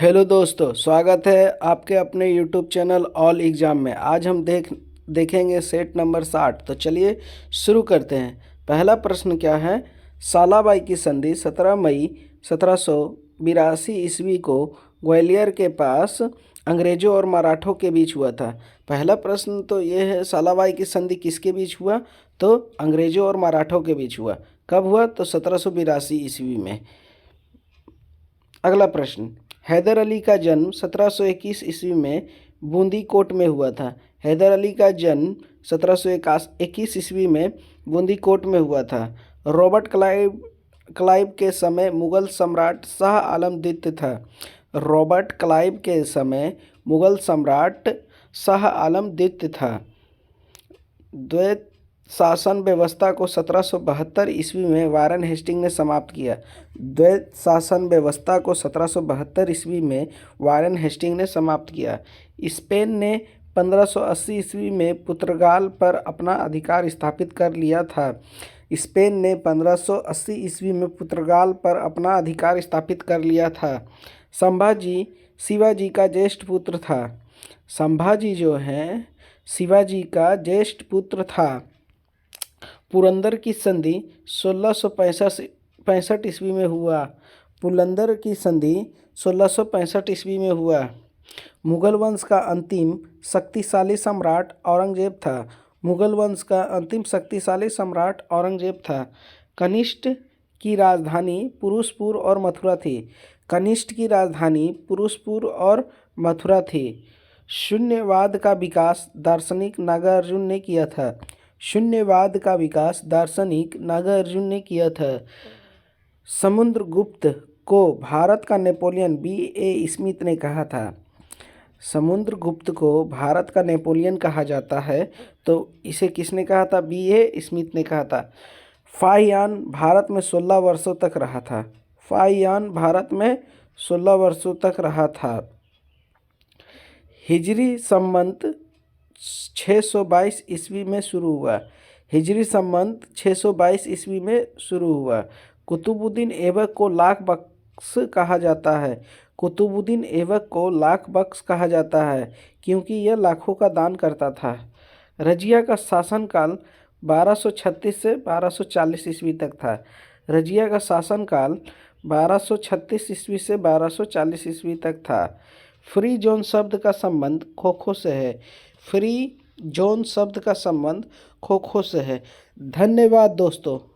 Hello दोस्तों, स्वागत है आपके अपने यूट्यूब चैनल ऑल एग्ज़ाम में। आज हम देखेंगे सेट नंबर 60। तो चलिए शुरू करते हैं। पहला प्रश्न क्या है? सालाबाई की संधि 17 मई 1782 ईस्वी को ग्वालियर के पास अंग्रेज़ों और मराठों के बीच हुआ था। पहला प्रश्न तो ये है, सालाबाई की संधि किसके बीच हुआ? तो अंग्रेज़ों और मराठों के बीच हुआ। कब हुआ? तो 1782 ईस्वी में। अगला प्रश्न, हैदर अली का जन्म 1721 ईस्वी में बूंदी कोट में हुआ था। हैदर अली का जन्म 1721 ईस्वी में बूंदी कोट में हुआ था। रॉबर्ट क्लाइव के समय मुगल सम्राट शाह आलम द्वितीय था। रॉबर्ट क्लाइव के समय मुगल सम्राट शाह आलम द्वितीय था। द्वैत शासन व्यवस्था को 1772 ईस्वी में वारेन हेस्टिंग ने समाप्त किया। द्वैत शासन व्यवस्था को 1772 ईस्वी में वारेन हेस्टिंग ने समाप्त किया। स्पेन ने 1580 ईस्वी में पुर्तगाल पर अपना अधिकार स्थापित कर लिया था। स्पेन ने 1580 ईस्वी में पुर्तगाल पर अपना अधिकार स्थापित कर लिया था। संभाजी शिवाजी का ज्येष्ठ पुत्र था। संभाजी जो है शिवाजी का ज्येष्ठ पुत्र था। पुरंदर की संधि 1665 ईस्वी में हुआ। पुरंदर की संधि 1665 ईस्वी में हुआ। मुगल वंश का अंतिम शक्तिशाली सम्राट औरंगजेब था। मुगल वंश का अंतिम शक्तिशाली सम्राट औरंगजेब था। कनिष्क की राजधानी पुरुषपुर और मथुरा थी। कनिष्क की राजधानी पुरुषपुर और मथुरा थी। शून्यवाद का विकास दार्शनिक नागार्जुन ने किया था। शून्यवाद का विकास दार्शनिक नागार्जुन ने किया था। समुद्रगुप्त को भारत का नेपोलियन B.A. स्मिथ ने कहा था। समुद्रगुप्त को भारत का नेपोलियन कहा जाता है, तो इसे किसने कहा था? B.A. स्मिथ ने कहा था। फाहियान भारत में 16 वर्षों तक रहा था। फाहियान भारत में 16 वर्षों तक रहा था। हिजरी संवत 622 ईस्वी में शुरू हुआ। हिजरी संवत 622 ईस्वी में शुरू हुआ। कुतुबुद्दीन ऐबक को लाख बख्श कहा जाता है। कुतुबुद्दीन ऐबक को लाख बख्श कहा जाता है क्योंकि यह लाखों का दान करता था। रजिया का शासनकाल 1236 से 1240 ईस्वी तक था। रजिया का शासनकाल 1236 ईस्वी से 1240 ईस्वी तक था। फ्री जोन शब्द का संबंध खो-खो से है। फ्री जोन शब्द का संबंध खो-खो से है। धन्यवाद दोस्तों।